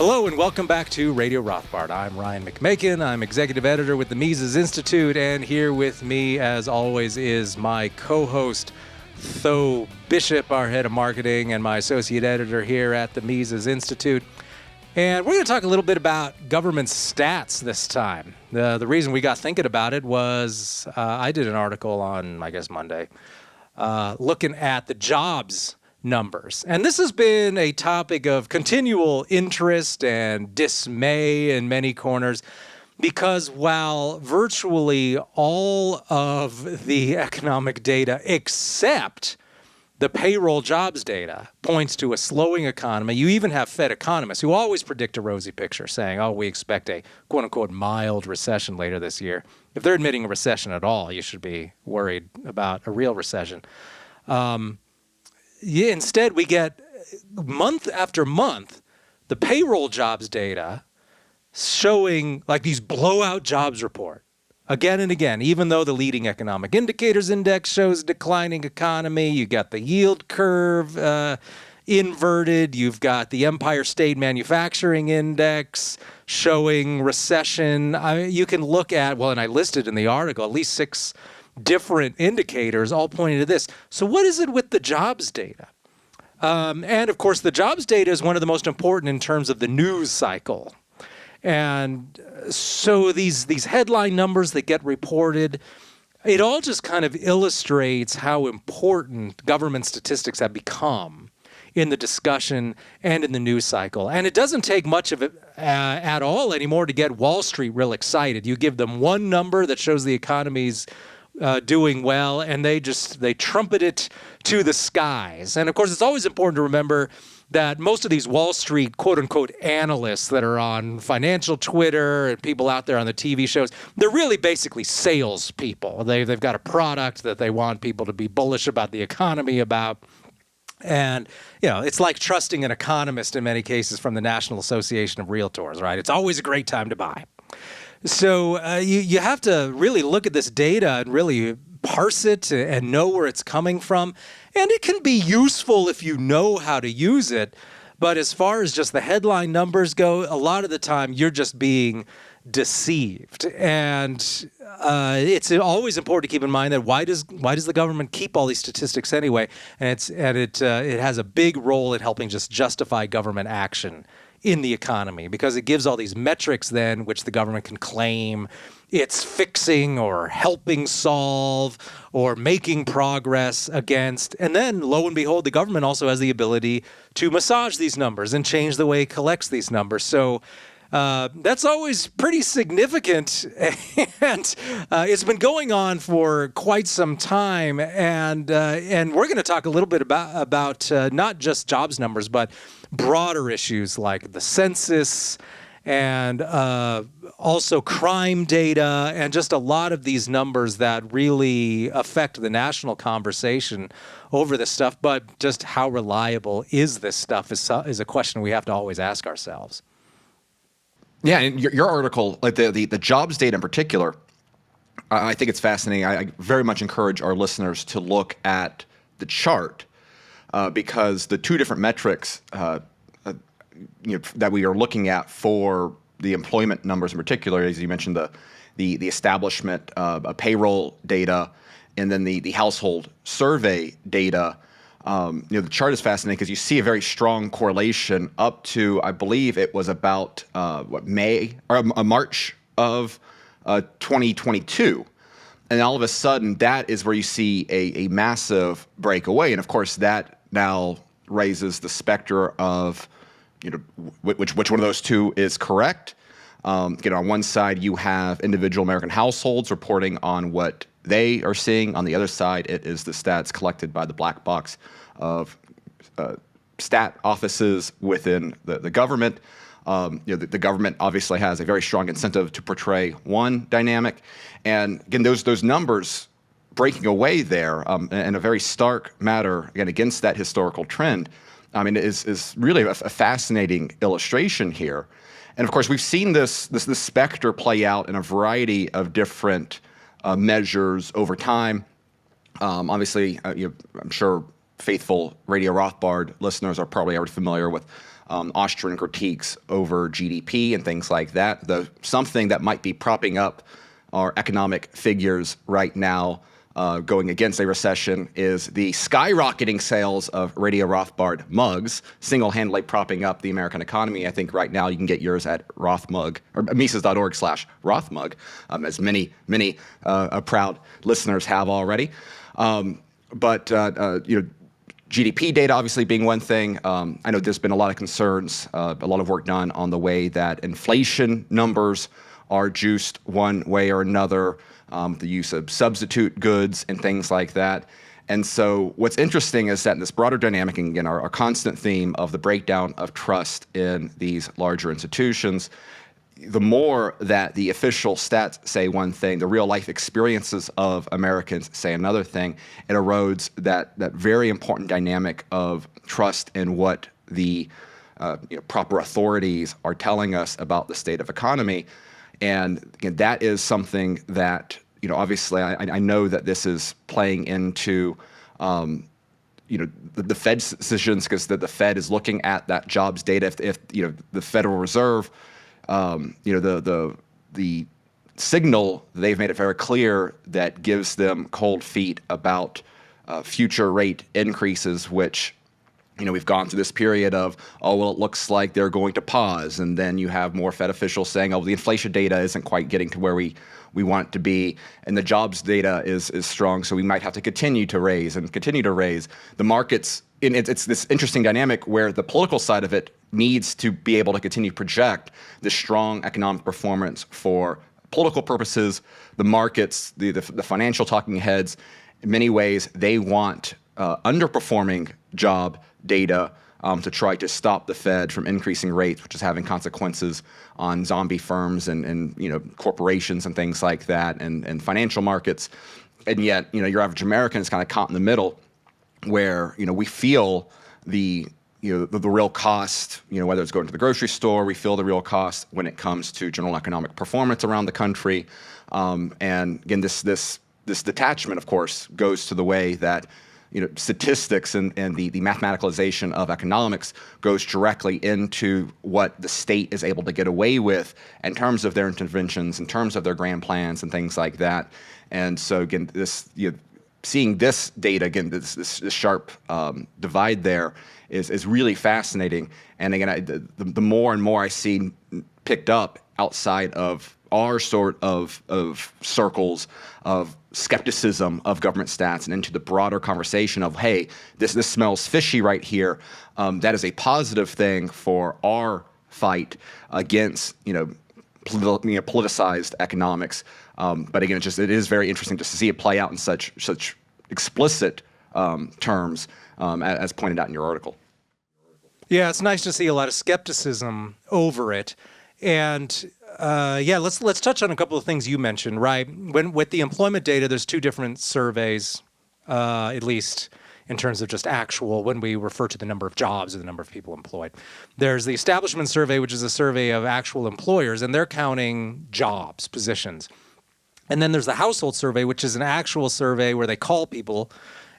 Hello and welcome back to Radio Rothbard. I'm Ryan McMaken. I'm executive editor with the Mises Institute, and here with me, as always, is my co-host, Tho Bishop, our head of marketing, and my associate editor here at the Mises Institute. And we're going to talk a little bit about government stats this time. The reason we got thinking about it was I did an article on, I guess, Monday, looking at the jobs numbers. And this has been a topic of continual interest and dismay in many corners, because while virtually all of the economic data except the payroll jobs data points to a slowing economy, you even have Fed economists who always predict a rosy picture, saying, oh, we expect a quote-unquote mild recession later this year. If they're admitting a recession at all, you should be worried about a real recession. Instead, we get month after month the payroll jobs data showing like these blowout jobs report again and again, even though the leading economic indicators index shows declining economy. You got the yield curve inverted. You've got the Empire State Manufacturing Index showing recession. You can look at, well, and I listed in the article, at least 6 different indicators all pointing to this. So what is it with the jobs data? And of course, the jobs data is one of the most important in terms of the news cycle. And so these headline numbers that get reported, it all just kind of illustrates how important government statistics have become in the discussion and in the news cycle. And it doesn't take much of it at all anymore to get Wall Street real excited. You give them one number that shows the economy's doing well, and they trumpet it to the skies. And of course, it's always important to remember that most of these Wall Street quote-unquote analysts that are on financial Twitter and people out there on the TV shows, they're really basically salespeople. They've got a product that they want people to be bullish about the economy about. And, it's like trusting an economist in many cases from the National Association of Realtors, right? It's always a great time to buy. So you have to really look at this data and really parse it and know where it's coming from. And it can be useful if you know how to use it. But as far as just the headline numbers go, a lot of the time you're just being deceived. And it's always important to keep in mind that why does the government keep all these statistics anyway? And it has a big role in helping just justify government action in the economy, because it gives all these metrics then which the government can claim it's fixing or helping solve or making progress against. And then, lo and behold, the government also has the ability to massage these numbers and change the way it collects these numbers. So that's always pretty significant, and it's been going on for quite some time. And we're going to talk a little bit about not just jobs numbers, but broader issues like the census and also crime data, and just a lot of these numbers that really affect the national conversation over this stuff. But just how reliable is this stuff is a question we have to always ask ourselves. Yeah, and your article, like the jobs data in particular, I think it's fascinating. I very much encourage our listeners to look at the chart because the 2 different metrics that we are looking at for the employment numbers in particular, as you mentioned, the establishment payroll data, and then the household survey data. The chart is fascinating because you see a very strong correlation up to, I believe it was about March of 2022. And all of a sudden, that is where you see a massive breakaway. And of course, that now raises the specter of, which one of those 2 is correct. On one side, you have individual American households reporting on what they are seeing. On the other side, it is the stats collected by the black box of stat offices within the government. The government obviously has a very strong incentive to portray one dynamic. And again, those numbers breaking away there in a very stark matter, again, against that historical trend, is really a fascinating illustration here. And of course, we've seen this specter play out in a variety of different measures over time. Obviously, I'm sure faithful Radio Rothbard listeners are probably already familiar with Austrian critiques over GDP and things like that. Something that might be propping up our economic figures right now, going against a recession, is the skyrocketing sales of Radio Rothbard mugs, single-handedly propping up the American economy. I think right now you can get yours at Rothmug, or Mises.org/Rothmug, as many proud listeners have already. GDP data obviously being one thing. I know there's been a lot of concerns, a lot of work done on the way that inflation numbers are juiced one way or another, the use of substitute goods and things like that. And so what's interesting is that in this broader dynamic, and again, our constant theme of the breakdown of trust in these larger institutions, the more that the official stats say one thing, the real life experiences of Americans say another thing, it erodes that very important dynamic of trust in what the proper authorities are telling us about the state of economy. And again, that is something that, obviously I know that this is playing into the Fed's decisions, because the Fed is looking at that jobs data. If the Federal Reserve, the signal, they've made it very clear that gives them cold feet about future rate increases, which, we've gone through this period of, it looks like they're going to pause. And then you have more Fed officials saying, the inflation data isn't quite getting to where we want it to be. And the jobs data is strong, so we might have to continue to raise. The markets, and it's this interesting dynamic where the political side of it needs to be able to continue to project the strong economic performance for political purposes. The markets, the financial talking heads, in many ways, they want underperforming job data to try to stop the Fed from increasing rates, which is having consequences on zombie firms and corporations and things like that, and financial markets. And yet, your average American is kind of caught in the middle, where we feel the real cost, whether it's going to the grocery store, we feel the real cost when it comes to general economic performance around the country. And again, this detachment, of course, goes to the way that statistics and the mathematicalization of economics goes directly into what the state is able to get away with in terms of their interventions, in terms of their grand plans and things like that. And so again, seeing this data, again, this sharp divide there is really fascinating. And again, the more and more I see picked up outside of our sort of circles of skepticism of government stats and into the broader conversation of, hey, this smells fishy right here. That is a positive thing for our fight against politicized economics. But again, it is very interesting just to see it play out in such explicit terms, as pointed out in your article. Yeah, it's nice to see a lot of skepticism over it. And let's touch on a couple of things you mentioned, right? With the employment data, there's two different surveys, at least in terms of just actual, when we refer to the number of jobs or the number of people employed. There's the establishment survey, which is a survey of actual employers, and they're counting jobs, positions. And then there's the household survey, which is an actual survey where they call people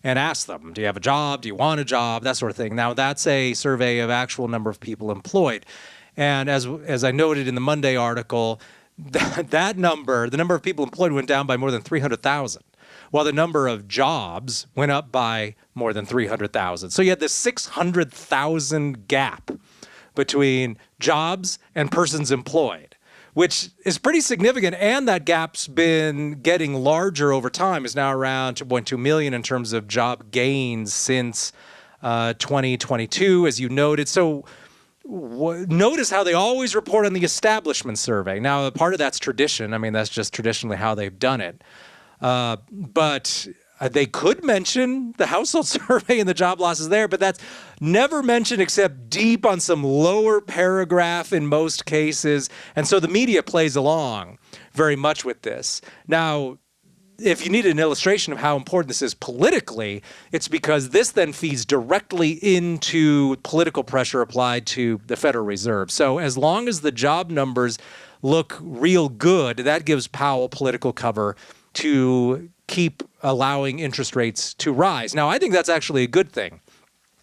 and ask them, do you have a job? Do you want a job? That sort of thing. Now, that's a survey of actual number of people employed. And as I noted in the Monday article, that number, the number of people employed, went down by more than 300,000, while the number of jobs went up by more than 300,000. So you had this 600,000 gap between jobs and persons employed, which is pretty significant. And that gap's been getting larger over time. It's now around 2.2 million in terms of job gains since 2022, as you noted. So notice how they always report on the establishment survey. Now, part of that's tradition. I mean, that's just traditionally how they've done it. But they could mention the household survey and the job losses there, but that's never mentioned except deep on some lower paragraph in most cases. And so the media plays along very much with this. Now, if you need an illustration of how important this is politically, it's because this then feeds directly into political pressure applied to the Federal Reserve. So as long as the job numbers look real good, that gives Powell political cover to keep allowing interest rates to rise. Now, I think that's actually a good thing.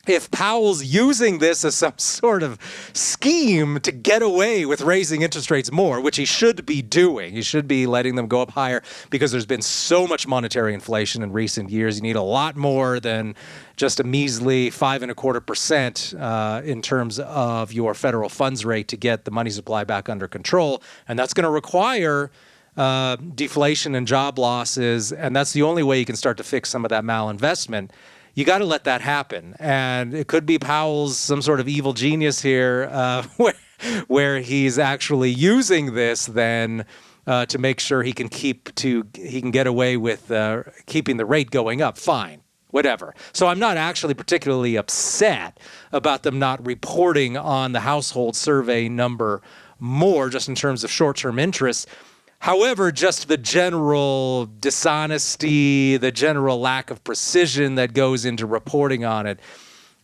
if Powell's using this as some sort of scheme to get away with raising interest rates more, which he should be doing. He should be letting them go up higher because there's been so much monetary inflation in recent years. You need a lot more than just a measly 5.25% in terms of your federal funds rate to get the money supply back under control. And that's going to require deflation and job losses. And that's the only way you can start to fix some of that malinvestment. You got to let that happen. And it could be Powell's some sort of evil genius here where he's actually using this then to make sure he can get away with keeping the rate going up. Fine, whatever. So I'm not actually particularly upset about them not reporting on the household survey number more just in terms of short-term interest. However, just the general dishonesty, the general lack of precision that goes into reporting on it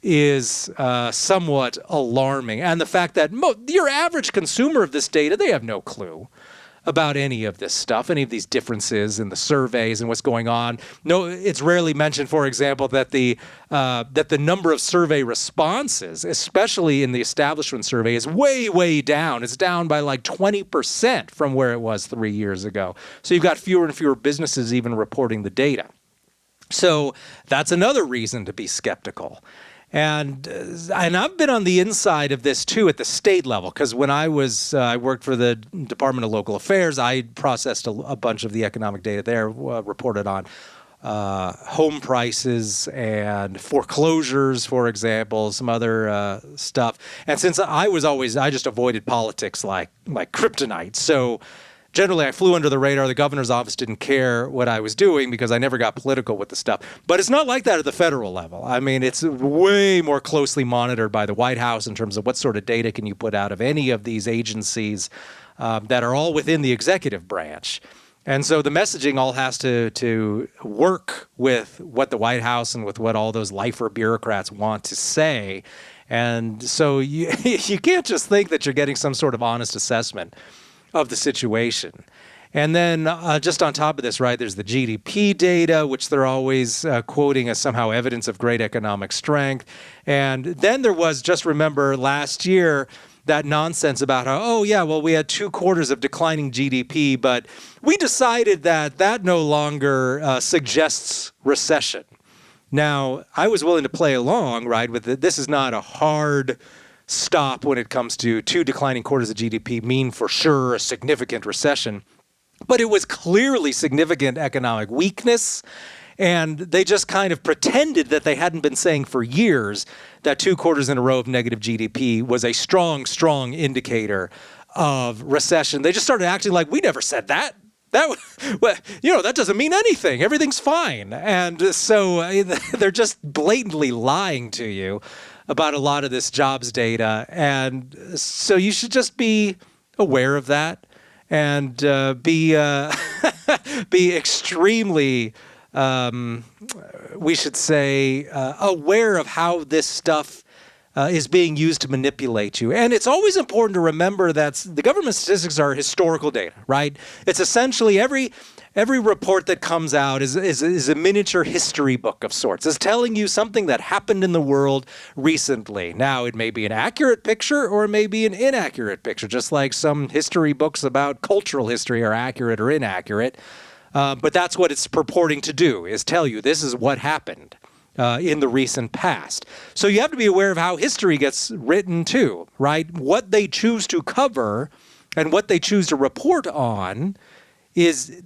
is somewhat alarming. And the fact that your average consumer of this data, they have no clue about any of this stuff, any of these differences in the surveys and what's going on. No, it's rarely mentioned, for example, that the number of survey responses, especially in the establishment survey, is way, way down. It's down by like 20% from where it was 3 years ago. So you've got fewer and fewer businesses even reporting the data. So that's another reason to be skeptical. And I've been on the inside of this too at the state level, because when I worked for the Department of Local Affairs, I processed a bunch of the economic data there, reported on home prices and foreclosures, for example, some other stuff. And since I just avoided politics like kryptonite. So generally, I flew under the radar. The governor's office didn't care what I was doing because I never got political with the stuff. But it's not like that at the federal level. I mean, it's way more closely monitored by the White House in terms of what sort of data can you put out of any of these agencies that are all within the executive branch. And so the messaging all has to work with what the White House and with what all those lifer bureaucrats want to say. And so you can't just think that you're getting some sort of honest assessment of the situation. And then just on top of this, right, there's the GDP data, which they're always quoting as somehow evidence of great economic strength. And then there was, just remember last year, that nonsense about how, we had 2 quarters of declining GDP, but we decided that no longer suggests recession. Now, I was willing to play along, right, with it. This is not a hard stop when it comes to 2 declining quarters of GDP mean for sure a significant recession. But it was clearly significant economic weakness, and they just kind of pretended that they hadn't been saying for years that 2 quarters in a row of negative GDP was a strong, strong indicator of recession. They just started acting like we never said that. That doesn't mean anything. Everything's fine. And so they're just blatantly lying to you about a lot of this jobs data. And so you should just be aware of that and be extremely, we should say, aware of how this stuff is being used to manipulate you. And it's always important to remember that the government statistics are historical data, right? It's essentially every report that comes out is a miniature history book of sorts. It's telling you something that happened in the world recently. Now, it may be an accurate picture or it may be an inaccurate picture, just like some history books about cultural history are accurate or inaccurate. But that's what it's purporting to do, is tell you this is what happened in the recent past. So you have to be aware of how history gets written too, right? What they choose to cover and what they choose to report on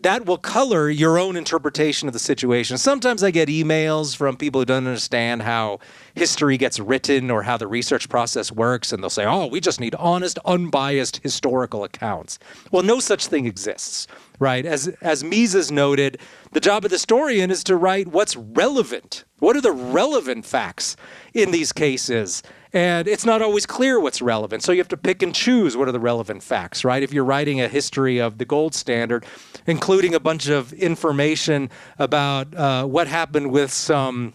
that will color your own interpretation of the situation. Sometimes I get emails from people who don't understand how history gets written or how the research process works, and they'll say, we just need honest, unbiased historical accounts. Well, no such thing exists, right? As Mises noted, the job of the historian is to write what's relevant. What are the relevant facts in these cases? And it's not always clear what's relevant. So you have to pick and choose what are the relevant facts, right? If you're writing a history of the gold standard, including a bunch of information about what happened with some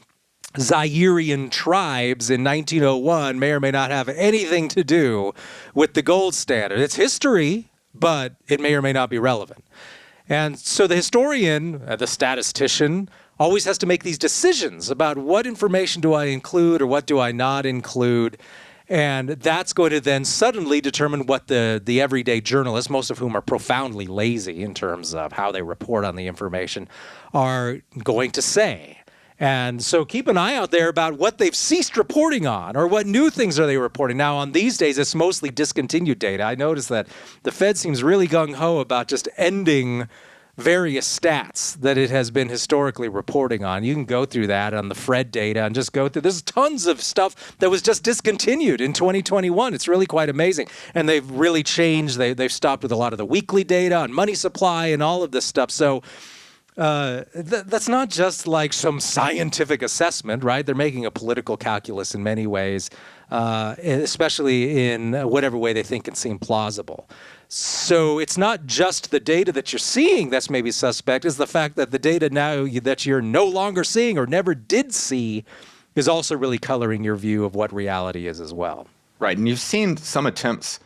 Zairian tribes in 1901 may or may not have anything to do with the gold standard. It's history, but it may or may not be relevant. And so the historian, the statistician, always has to make these decisions about what information do I include or what do I not include. And that's going to then suddenly determine what the everyday journalists, most of whom are profoundly lazy in terms of how they report on the information, are going to say. And so keep an eye out there about what they've ceased reporting on or what new things are they reporting. Now, on these days, it's mostly discontinued data. I noticed that the Fed seems really gung-ho about just ending various stats that it has been historically reporting on. You can go through that on the Fred data and just go through. There's tons of stuff that was just discontinued in 2021. It's really quite amazing. And they've really changed. They've stopped with a lot of the weekly data on money supply and all of this stuff. So that's not just like some scientific assessment, right? They're making a political calculus in many ways, especially in whatever way they think can seem plausible. So it's not just the data that you're seeing that's maybe suspect, it's the fact that the data now that you're no longer seeing or never did see is also really coloring your view of what reality is as well. Right, and you've seen some attempts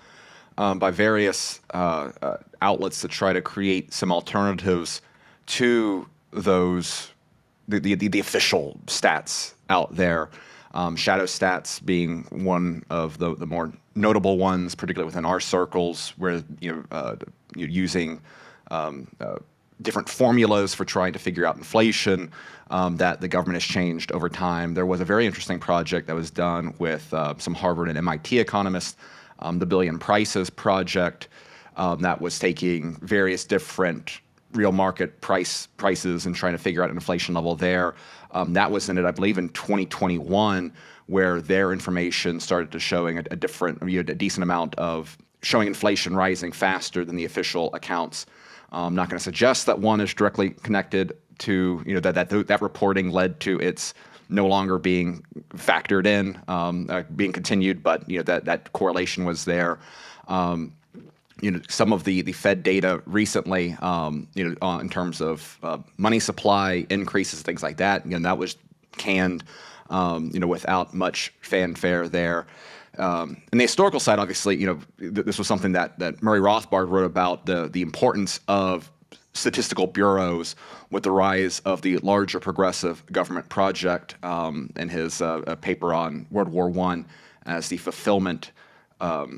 by various outlets to try to create some alternatives to those, the official stats out there. Shadow stats being one of the more notable ones, particularly within our circles, where you're using different formulas for trying to figure out inflation that the government has changed over time. There was a very interesting project that was done with some Harvard and MIT economists, the Billion Prices Project, that was taking various different real market prices and trying to figure out an inflation level there. That was in it, I believe, in 2021, where their information started to showing a decent amount of showing inflation rising faster than the official accounts. I'm not going to suggest that one is directly connected to that reporting led to its no longer being factored in, being continued, but that correlation was there. Some of the Fed data recently, in terms of money supply increases, things like that, that was canned, without much fanfare there. And the historical side, obviously, this was something that Murray Rothbard wrote about the importance of statistical bureaus with the rise of the larger progressive government project in his paper on World War I as the fulfillment of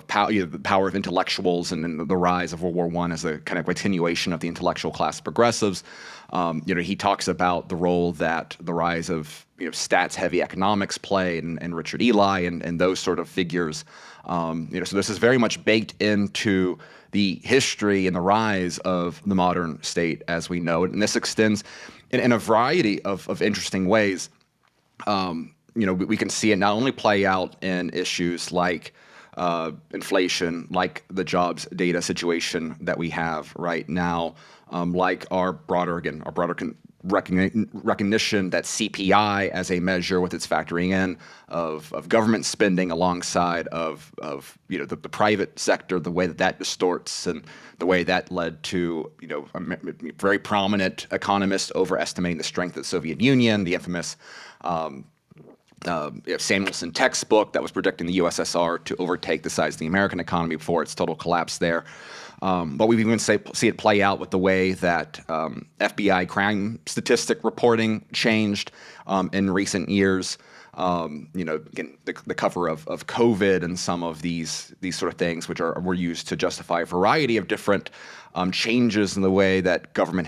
power, the power of intellectuals, and then the rise of World War I as a kind of continuation of the intellectual class progressives. He talks about the role that the rise of stats-heavy economics play, and Richard Ely and those sort of figures. So this is very much baked into the history and the rise of the modern state as we know it, and this extends in a variety of interesting ways. We can see it not only play out in issues like inflation, like the jobs data situation that we have right now, like our broader recognition that CPI as a measure with its factoring in of government spending alongside of the private sector, the way that distorts and the way that led to a very prominent economist overestimating the strength of the Soviet Union, the infamous Samuelson textbook that was predicting the USSR to overtake the size of the American economy before its total collapse there. But we even see it play out with the way that FBI crime statistic reporting changed in recent years. Again, the cover of COVID and some of these sort of things, which were used to justify a variety of different changes in the way that government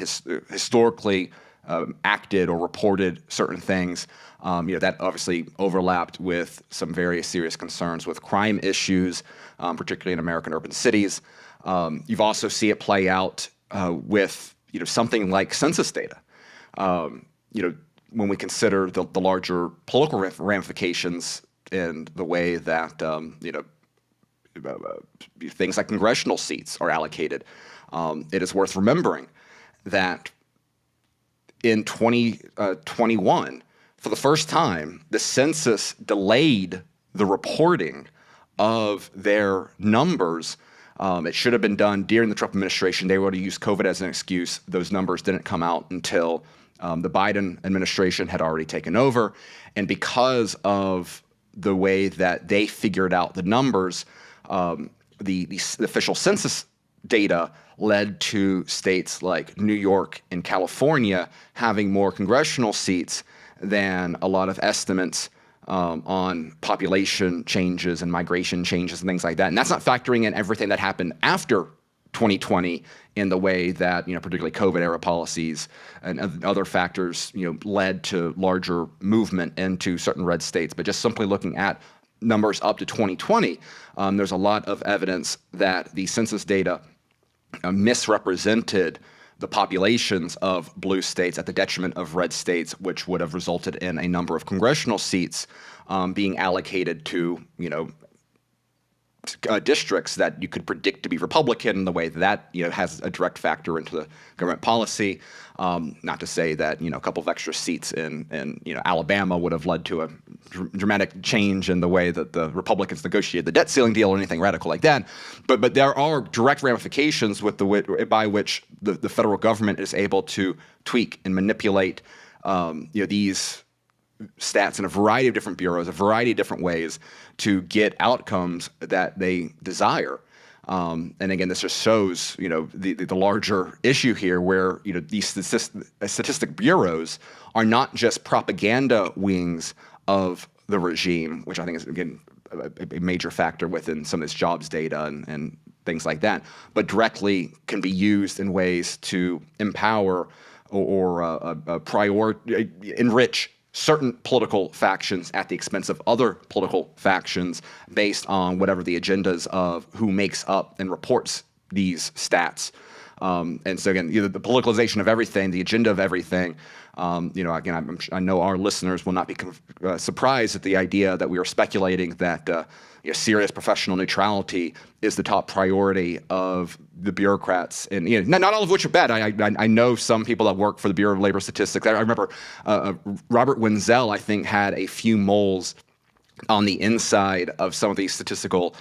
historically acted or reported certain things. That obviously overlapped with some very serious concerns with crime issues, particularly in American urban cities. You've also see it play out with something like census data. When we consider the larger political ramifications in the way that things like congressional seats are allocated, it is worth remembering that in 2021, for the first time, the census delayed the reporting of their numbers. It should have been done during the Trump administration. They were to use COVID as an excuse. Those numbers didn't come out until the Biden administration had already taken over. And because of the way that they figured out the numbers, the official census data led to states like New York and California having more congressional seats than a lot of estimates on population changes and migration changes and things like that. And that's not factoring in everything that happened after 2020 in the way that, particularly COVID era policies and other factors, led to larger movement into certain red states. But just simply looking at numbers up to 2020, there's a lot of evidence that the census data misrepresented the populations of blue states at the detriment of red states, which would have resulted in a number of congressional seats being allocated to, districts that you could predict to be Republican in the way that has a direct factor into the government policy. Not to say that a couple of extra seats in Alabama would have led to a dramatic change in the way that the Republicans negotiated the debt ceiling deal or anything radical like that. But there are direct ramifications by which the federal government is able to tweak and manipulate these stats in a variety of different bureaus, a variety of different ways to get outcomes that they desire. And again, this just shows, the larger issue here where, these statistic bureaus are not just propaganda wings of the regime, which I think is, again, a major factor within some of this jobs data and things like that, but directly can be used in ways to empower or enrich certain political factions at the expense of other political factions based on whatever the agendas of who makes up and reports these stats. And so again, the politicalization of everything, the agenda of everything. Again, I know our listeners will not be surprised at the idea that we are speculating that serious professional neutrality is the top priority of the bureaucrats, and not all of which are bad. I know some people that work for the Bureau of Labor Statistics. I remember Robert Wenzel, I think, had a few moles on the inside of some of these statistical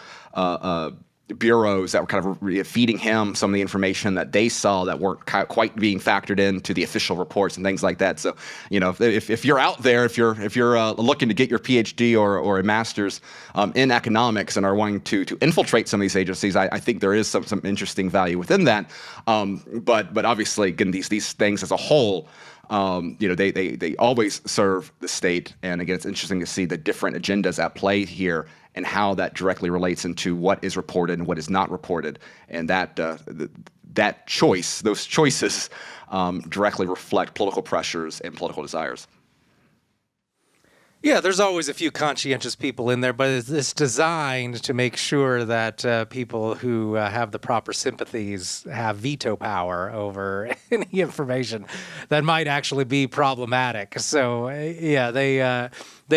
bureaus that were kind of feeding him some of the information that they saw that weren't quite being factored into the official reports and things like that. So, if you're out there, if you're looking to get your PhD or a master's in economics and are wanting to infiltrate some of these agencies, I think there is some interesting value within that. But obviously, again, these things as a whole, they always serve the state. And again, it's interesting to see the different agendas at play here and how that directly relates into what is reported and what is not reported. And that choice, those choices directly reflect political pressures and political desires. Yeah, there's always a few conscientious people in there, but it's designed to make sure that people who have the proper sympathies have veto power over any information that might actually be problematic. So, they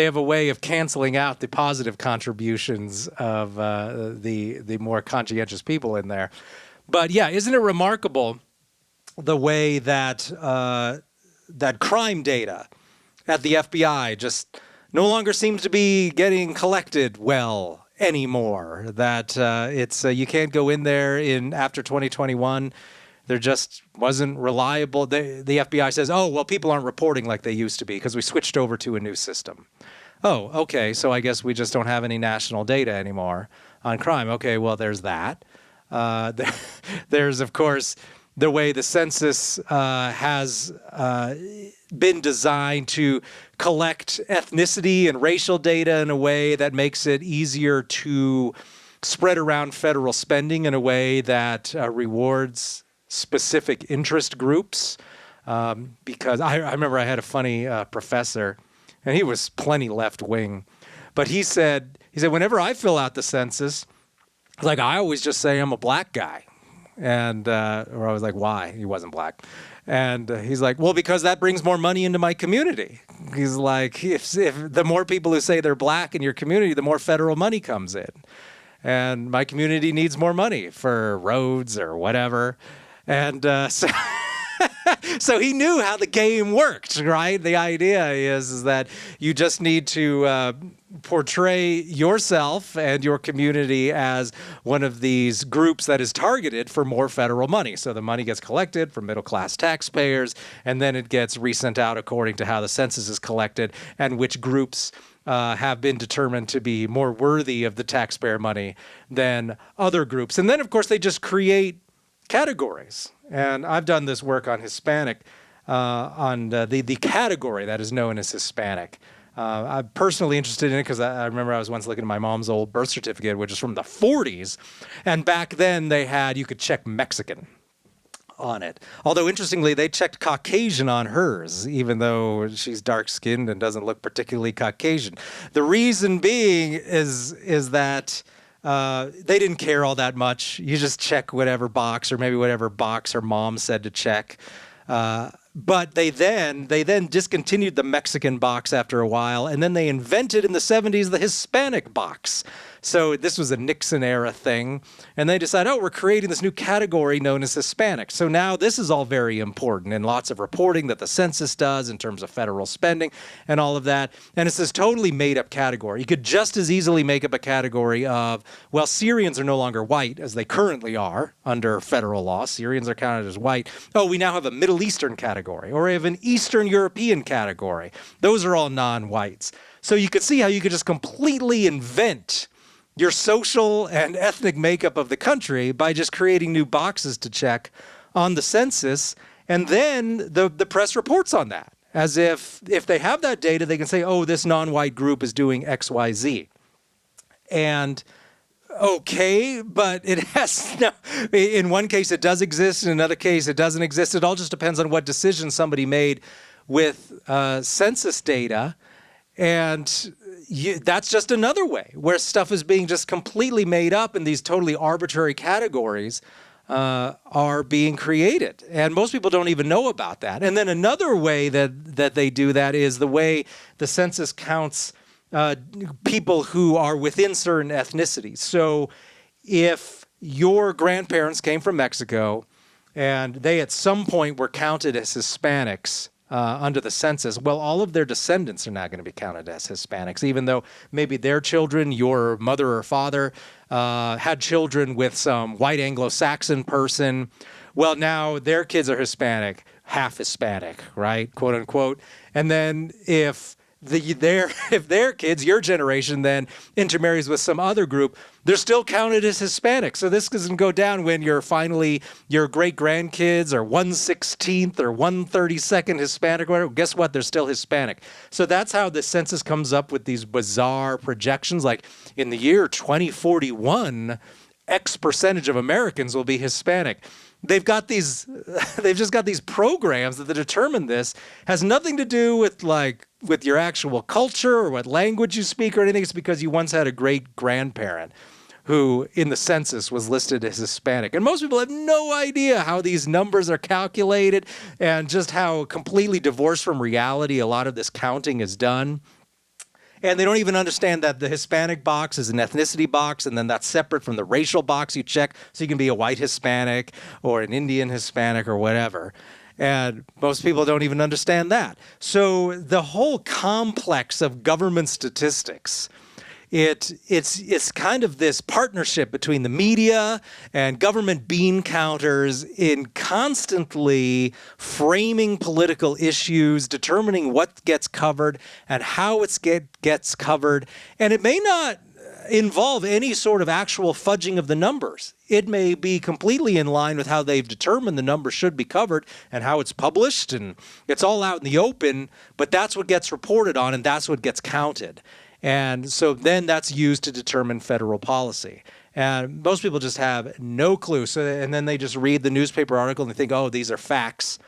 have a way of canceling out the positive contributions of the more conscientious people in there. But yeah, isn't it remarkable the way that that crime data at the FBI just no longer seems to be getting collected well anymore. That it's you can't go in there after 2021. There just wasn't reliable. The FBI says, oh, well, people aren't reporting like they used to be because we switched over to a new system. Oh, okay, so I guess we just don't have any national data anymore on crime. Okay, well, there's that. There's, of course, the way the census has been designed to collect ethnicity and racial data in a way that makes it easier to spread around federal spending in a way that rewards specific interest groups. Because I remember I had a funny professor, and he was plenty left-wing, but he said, whenever I fill out the census, like I always just say I'm a black guy. And or I was like, why? He wasn't black. And he's like, well, because that brings more money into my community. He's like, if the more people who say they're black in your community, the more federal money comes in. And my community needs more money for roads or whatever. And so he knew how the game worked, right? The idea is that you just need to portray yourself and your community as one of these groups that is targeted for more federal money. So the money gets collected from middle-class taxpayers, and then it gets resent out according to how the census is collected and which groups have been determined to be more worthy of the taxpayer money than other groups. And then, of course, they just create categories. And I've done this work on Hispanic, on the category that is known as Hispanic. I'm personally interested in it because I remember I was once looking at my mom's old birth certificate, which is from the 40s. And back then you could check Mexican on it. Although, interestingly, they checked Caucasian on hers, even though she's dark-skinned and doesn't look particularly Caucasian. The reason being is that they didn't care all that much. You just check whatever box, or maybe whatever box her mom said to check. But they then discontinued the Mexican box after a while, and then they invented in the 70s the Hispanic box. So this was a Nixon era thing, and they decided, we're creating this new category known as Hispanic. So now this is all very important, and lots of reporting that the census does in terms of federal spending and all of that. And it's this totally made-up category. You could just as easily make up a category of, well, Syrians are no longer white, as they currently are under federal law. Syrians are counted as white. Oh, we now have a Middle Eastern category, or we have an Eastern European category. Those are all non-whites. So you could see how you could just completely invent your social and ethnic makeup of the country by just creating new boxes to check on the census. And then the press reports on that, as if they have that data, they can say, this non-white group is doing X, Y, Z. And okay, but it has no, in one case it does exist, in another case it doesn't exist. It all just depends on what decision somebody made with census data. And that's just another way where stuff is being just completely made up, and these totally arbitrary categories are being created. And most people don't even know about that. And then another way that they do that is the way the census counts people who are within certain ethnicities. So if your grandparents came from Mexico and they at some point were counted as Hispanics under the census, well, all of their descendants are now going to be counted as Hispanics, even though maybe their children, your mother or father, had children with some white Anglo-Saxon person. Well, now their kids are Hispanic, half Hispanic, right, quote unquote. And then if their kids, your generation, then intermarries with some other group, they're still counted as Hispanic. So this doesn't go down when your great-grandkids are 1/16th or 1/32nd Hispanic or whatever. Guess what? They're still Hispanic. So that's how the census comes up with these bizarre projections. Like in the year 2041, X percentage of Americans will be Hispanic. They've just got these programs that determine this. Has nothing to do with your actual culture or what language you speak or anything. It's because you once had a great grandparent who in the census was listed as Hispanic. And most people have no idea how these numbers are calculated and just how completely divorced from reality a lot of this counting is done. And they don't even understand that the Hispanic box is an ethnicity box, and then that's separate from the racial box you check. So you can be a white Hispanic or an Indian Hispanic or whatever. And most people don't even understand that. So the whole complex of government statistics, it's kind of this partnership between the media and government bean counters in constantly framing political issues, determining what gets covered and how it gets covered. And it may not involve any sort of actual fudging of the numbers. It may be completely in line with how they've determined the numbers should be covered and how it's published, and it's all out in the open, but that's what gets reported on and that's what gets counted. And so then that's used to determine federal policy. And most people just have no clue. And then they just read the newspaper article and they think, these are facts.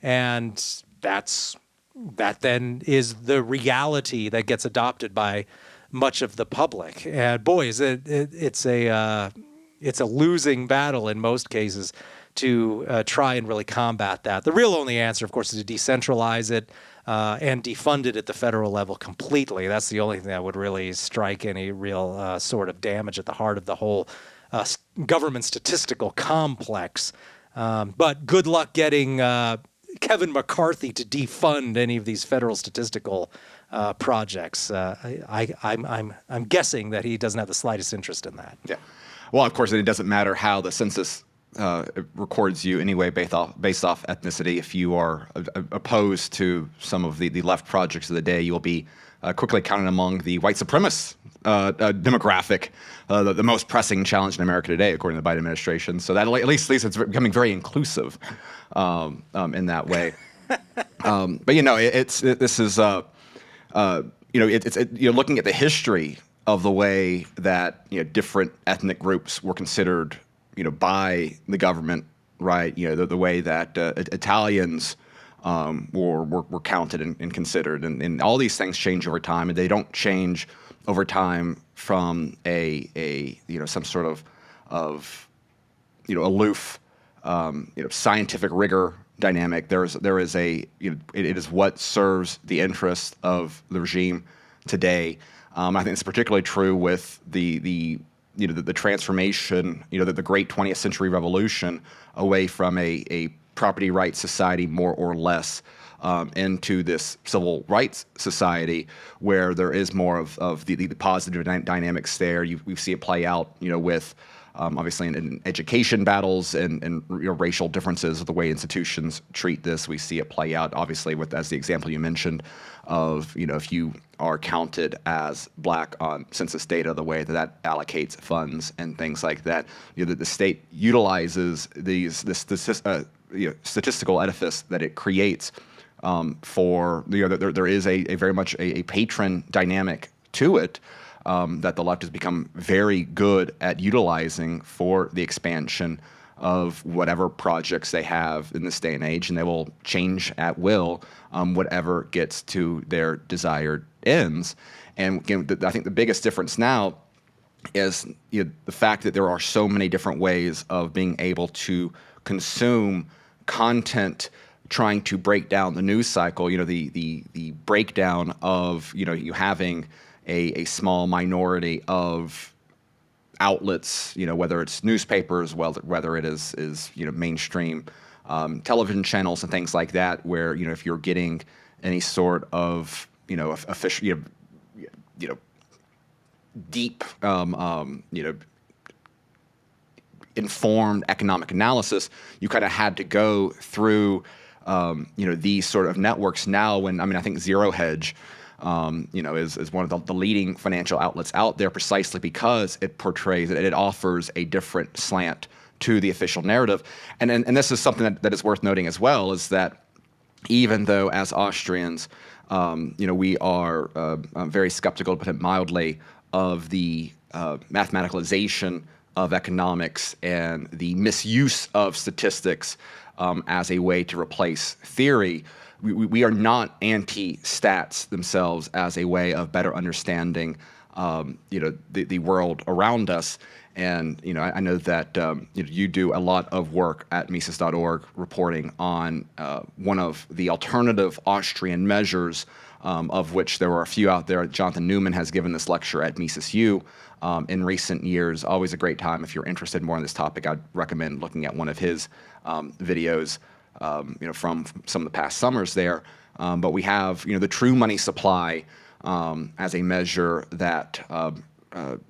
And that then is the reality that gets adopted by much of the public. And boy, it's a losing battle in most cases to try and really combat that. The real only answer, of course, is to decentralize it and defund it at the federal level completely. That's the only thing that would really strike any real sort of damage at the heart of the whole government statistical complex. But good luck getting Kevin McCarthy to defund any of these federal statistical projects. I'm guessing that he doesn't have the slightest interest in that. Yeah. Well, of course, it doesn't matter how the census records you anyway based off ethnicity. If you are opposed to some of the left projects of the day, you'll be quickly counted among the white supremacists demographic, the most pressing challenge in America today, according to the Biden administration. So that at least it's becoming very inclusive in that way. But you're looking at the history of the way that different ethnic groups were considered by the government, right? The way that Italians were counted and considered, and all these things change over time, and they don't change over time from some sort of aloof scientific rigor dynamic. There is it is what serves the interests of the regime today. I think it's particularly true with the transformation, the great 20th century revolution away from a property rights society, more or less, into this civil rights society where there is more of the positive dynamics there. We see it play out, with obviously in education battles and racial differences of the way institutions treat this. We see it play out, obviously, as the example you mentioned of, if you are counted as black on census data, the way that allocates funds and things like that. The state utilizes this statistical edifice that it creates for there is a very much a patron dynamic to it that the left has become very good at utilizing for the expansion of whatever projects they have in this day and age, and they will change at will whatever gets to their desired ends. And again, I think the biggest difference now is the fact that there are so many different ways of being able to consume content, trying to break down the news cycle. The breakdown of you having a small minority of outlets, whether it's newspapers, whether it is mainstream television channels and things like that, where if you're getting any sort of official deep informed economic analysis, you kind of had to go through these sort of networks. Now, I think Zero Hedge is one of the leading financial outlets out there, precisely because it portrays it offers a different slant to the official narrative. And this is something that is worth noting as well, is that even though as Austrians, we are very skeptical, to put it mildly, of the mathematicalization of economics and the misuse of statistics as a way to replace theory, we are not anti-stats themselves as a way of better understanding the world around us. And I know that you do a lot of work at Mises.org reporting on one of the alternative Austrian measures, of which there were a few out there. Jonathan Newman has given this lecture at Mises U in recent years. Always a great time. If you're interested more in this topic, I'd recommend looking at one of his videos from some of the past summers there. But we have the true money supply as a measure that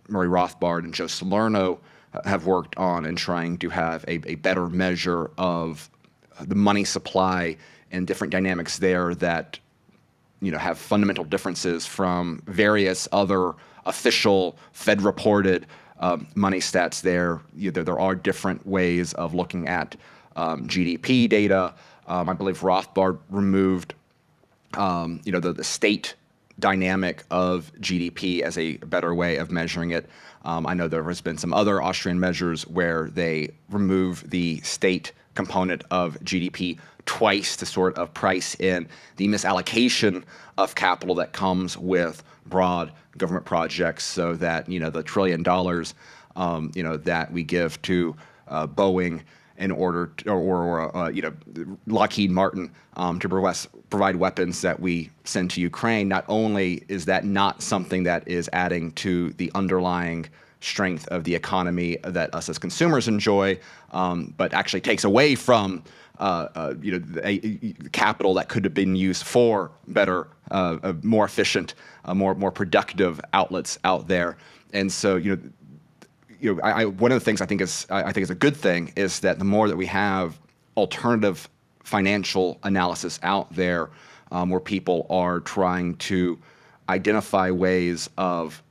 Murray Rothbard and Joe Salerno have worked on, in trying to have a better measure of the money supply and different dynamics there that have fundamental differences from various other official Fed-reported money stats there. There are different ways of looking at GDP data. I believe Rothbard removed the state dynamic of GDP as a better way of measuring it. I know there has been some other Austrian measures where they remove the state component of GDP twice to sort of price in the misallocation of capital that comes with broad government projects, so that the $1 trillion that we give to Boeing in order to, or Lockheed Martin to provide weapons that we send to Ukraine, not only is that not something that is adding to the underlying strength of the economy that us as consumers enjoy, but actually takes away from capital that could have been used for better, more efficient, more productive outlets out there. And so one of the things I think is a good thing is that the more that we have alternative financial analysis out there, where people are trying to identify ways of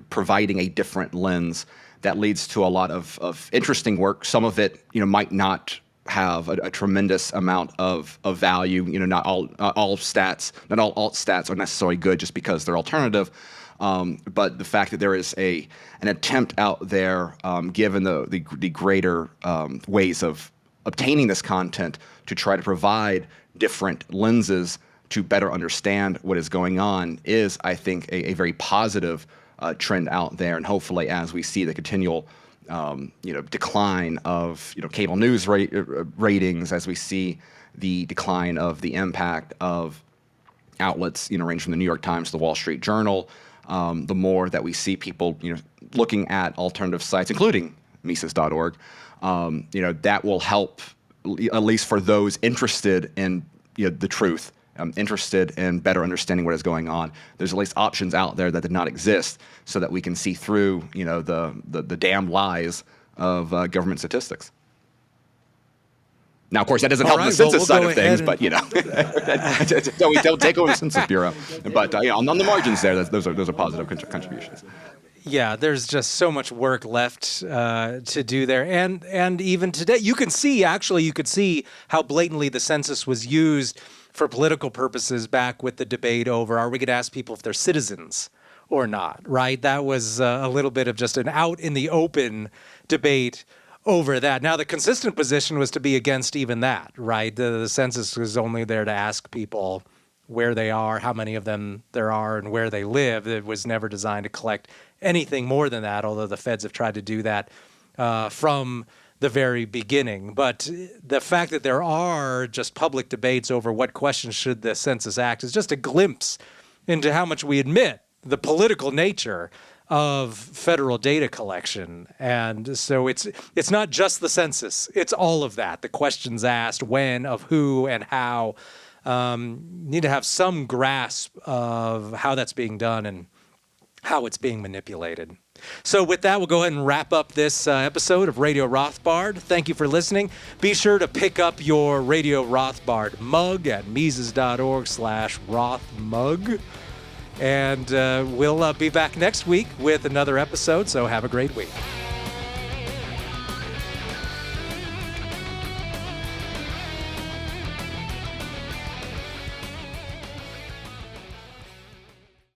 providing a different lens that leads to a lot of interesting work. Some of it, might not have a tremendous amount of value. Not all alt stats are necessarily good just because they're alternative. But the fact that there is an attempt out there, given the greater ways of obtaining this content, to try to provide different lenses to better understand what is going on is, I think, a very positive trend out there. And hopefully, as we see the continual decline of cable news ratings, as we see the decline of the impact of outlets ranging from the New York Times to the Wall Street Journal, the more that we see people looking at alternative sites, including Mises.org, that will help, at least for those interested in the truth, interested in better understanding what is going on. There's at least options out there that did not exist, so that we can see through the damn lies of government statistics. Now, of course, that doesn't help the census side of things, but so we don't take over the Census Bureau. But on the margins there, those are positive contributions. Yeah, there's just so much work left to do there. And even today, you could see how blatantly the census was used for political purposes back with the debate over, are we going to ask people if they're citizens or not, right? That was a little bit of just an out in the open debate over that. Now, the consistent position was to be against even that, right? The census was only there to ask people where they are, how many of them there are, and where they live. It was never designed to collect anything more than that, although the feds have tried to do that from the very beginning. But the fact that there are just public debates over what questions should the census ask is just a glimpse into how much we admit the political nature of federal data collection. And so it's not just the census, it's all of that. The questions asked, when, of who, and how. Need to have some grasp of how that's being done and how it's being manipulated. So with that, we'll go ahead and wrap up this episode of Radio Rothbard. Thank you for listening. Be sure to pick up your Radio Rothbard mug at Mises.org/Rothmug. And we'll be back next week with another episode, so have a great week.